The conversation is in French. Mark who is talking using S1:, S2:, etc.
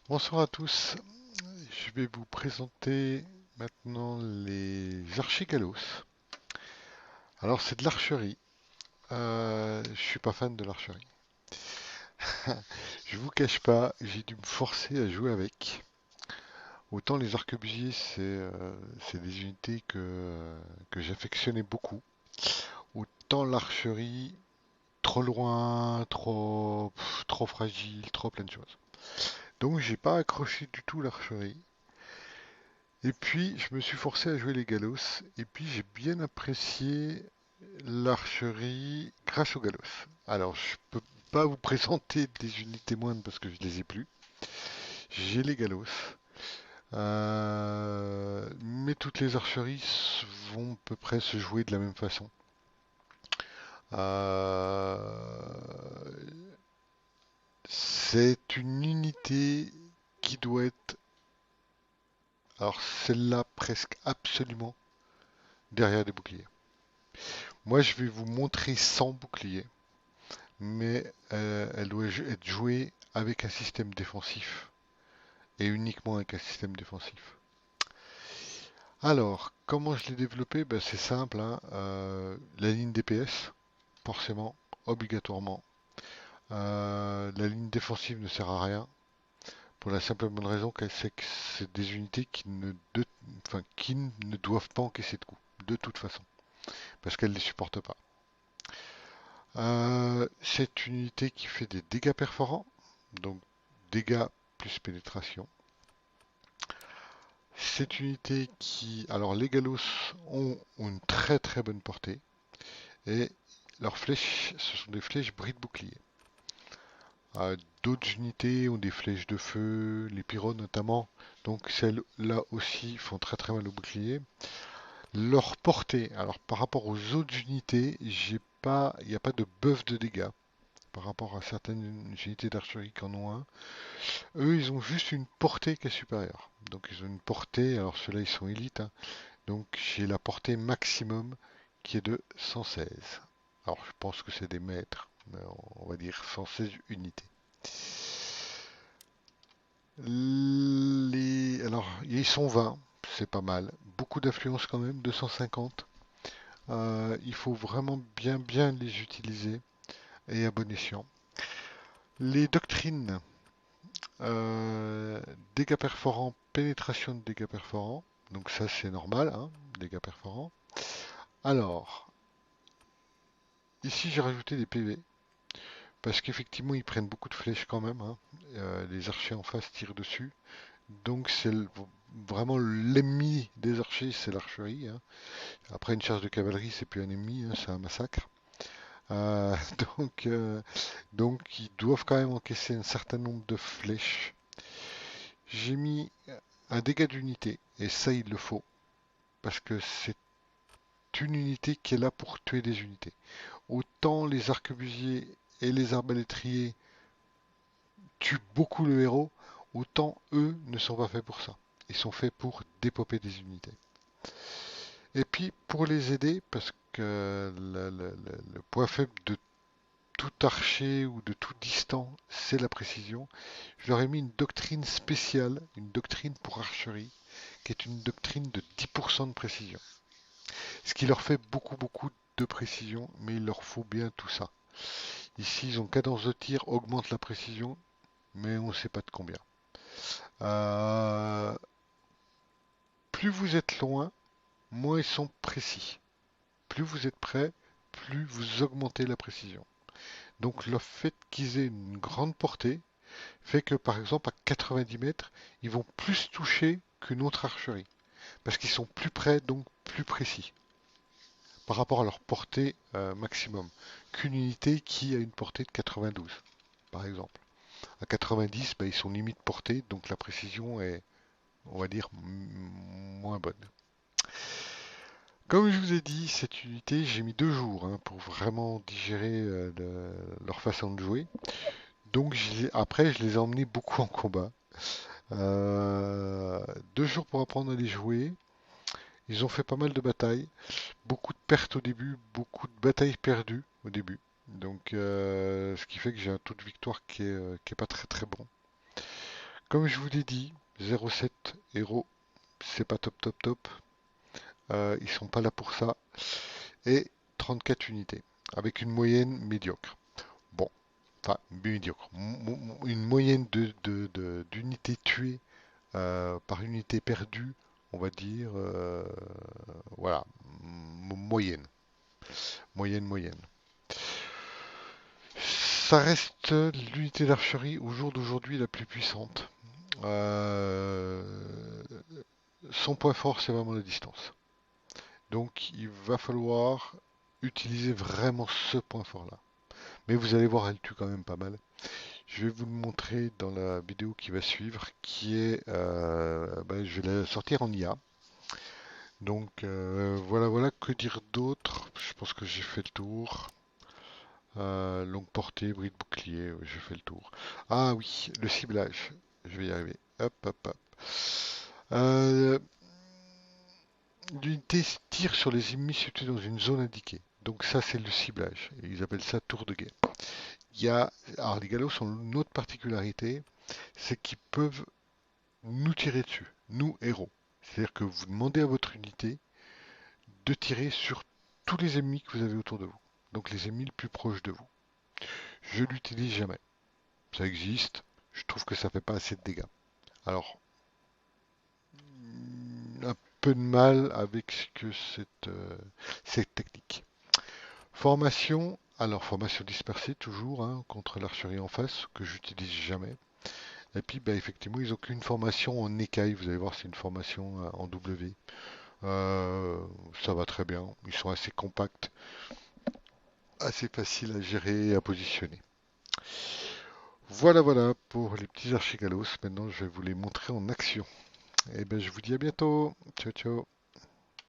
S1: Bonsoir à tous. Je vais vous présenter maintenant les archigalos. Alors c'est de l'archerie. Je suis pas fan de l'archerie. Je vous cache pas, j'ai dû me forcer à jouer avec. Autant les arquebusiers, c'est des unités que j'affectionnais beaucoup. Autant l'archerie, trop loin, trop fragile, trop plein de choses. Donc j'ai pas accroché du tout l'archerie. Et puis, je me suis forcé à jouer les galos. Et puis, j'ai bien apprécié l'archerie grâce aux galos. Alors, je peux pas vous présenter des unités moindres parce que je les ai plus. J'ai les galos. Mais toutes les archeries vont à peu près se jouer de la même façon. Euh, c'est une unité qui doit être, alors celle-là presque absolument derrière des boucliers. Moi, je vais vous montrer sans bouclier, mais elle doit être jouée avec un système défensif et uniquement avec un système défensif. Alors, comment je l'ai développé? Ben, c'est simple, hein, la ligne DPS, forcément, obligatoirement. La ligne défensive ne sert à rien, pour la simple et bonne raison qu'elle sait que c'est des unités qui ne doivent pas encaisser de coups, de toute façon, parce qu'elles ne les supportent pas. C'est une unité qui fait des dégâts perforants, donc dégâts plus pénétration. C'est une unité qui, alors les galos ont une très très bonne portée et leurs flèches, ce sont des flèches bride-bouclier. D'autres unités ont des flèches de feu, les pyros notamment, donc celles-là aussi font très très mal au bouclier. Leur portée, alors par rapport aux autres unités, il n'y a pas de buff de dégâts par rapport à certaines unités d'archerie qui en ont un. Eux, ils ont juste une portée qui est supérieure. Donc ils ont une portée, alors ceux-là ils sont élites, hein. Donc j'ai la portée maximum qui est de 116. Alors je pense que c'est des mètres, mais on va dire 116 unités. Alors ils sont 20, c'est pas mal. Beaucoup d'affluence quand même, 250. Il faut vraiment bien les utiliser et à bon escient. Les doctrines, Euh, dégâts perforants, pénétration de dégâts perforants. Donc ça c'est normal, hein, dégâts perforants. Alors, ici j'ai rajouté des PV. Parce qu'effectivement ils prennent beaucoup de flèches quand même, hein. Les archers en face tirent dessus. Donc vraiment l'ennemi des archers, c'est l'archerie, hein. Après une charge de cavalerie, c'est plus un ennemi, hein, c'est un massacre. Euh, donc, euh, donc ils doivent quand même encaisser un certain nombre de flèches. J'ai mis un dégât d'unité, et ça il le faut. Parce que c'est une unité qui est là pour tuer des unités. Autant les arquebusiers et les arbalétriers tuent beaucoup le héros, autant eux ne sont pas faits pour ça. Ils sont faits pour dépoper des unités. Et puis pour les aider, parce que le point faible de tout archer ou de tout distant, c'est la précision, je leur ai mis une doctrine spéciale, une doctrine pour archerie, qui est une doctrine de 10% de précision. Ce qui leur fait beaucoup de précision, mais il leur faut bien tout ça. Ici, ils ont cadence de tir, augmente la précision, mais on ne sait pas de combien. Euh, Plus vous êtes loin, moins ils sont précis. Plus vous êtes près, plus vous augmentez la précision. Donc le fait qu'ils aient une grande portée fait que par exemple à 90 mètres, ils vont plus toucher qu'une autre archerie. Parce qu'ils sont plus près, donc plus précis. Par rapport à leur portée maximum. Qu'une unité qui a une portée de 92, par exemple. À 90, bah, ils sont limite portée, donc la précision est, on va dire, moins bonne. Comme je vous ai dit, cette unité, j'ai mis 2 jours, hein, pour vraiment digérer leur façon de jouer. Donc après, je les ai emmenés beaucoup en combat. Euh, 2 jours pour apprendre à les jouer. Ils ont fait pas mal de batailles. Beaucoup de pertes au début, beaucoup de batailles perdues au début. Donc, ce qui fait que j'ai un taux de victoire qui est pas très très bon. Comme je vous l'ai dit, 0,7 héros, c'est pas top top top. Ils sont pas là pour ça. Et 34 unités, avec une moyenne médiocre. Bon, enfin médiocre. Une moyenne d'unités tuées par unité perdue, on va dire, voilà, moyenne, moyenne. Ça reste l'unité d'archerie au jour d'aujourd'hui la plus puissante. Euh, Son point fort, c'est vraiment la distance. Donc, il va falloir utiliser vraiment ce point fort-là. Mais vous allez voir, elle tue quand même pas mal. Je vais vous le montrer dans la vidéo qui va suivre, qui est, je vais la sortir en IA. Donc voilà, que dire d'autre? Je pense que j'ai fait le tour. Longue portée, bris de bouclier, ouais, j'ai fait le tour. Ah oui, le ciblage. Je vais y arriver. Hop, hop, hop. Euh, L'unité tire sur les ennemis situés dans une zone indiquée. Donc ça, c'est le ciblage. Et ils appellent ça tour de guet. Il y a, alors les galops ont une autre particularité, c'est qu'ils peuvent nous tirer dessus, nous héros. C'est-à-dire que vous demandez à votre unité de tirer sur tous les ennemis que vous avez autour de vous. Donc les ennemis les plus proches de vous. Je l'utilise jamais. Ça existe. Je trouve que ça fait pas assez de dégâts. Alors, un peu de mal avec cette technique. Formation. Alors, formation dispersée toujours, hein, contre l'archerie en face, que j'utilise jamais. Et puis, bah, effectivement, ils n'ont qu'une formation en écaille. Vous allez voir, c'est une formation en W. Euh, Ça va très bien. Ils sont assez compacts, assez faciles à gérer et à positionner. Voilà pour les petits archigalos. Maintenant, je vais vous les montrer en action. Et ben, je vous dis à bientôt. Ciao, ciao.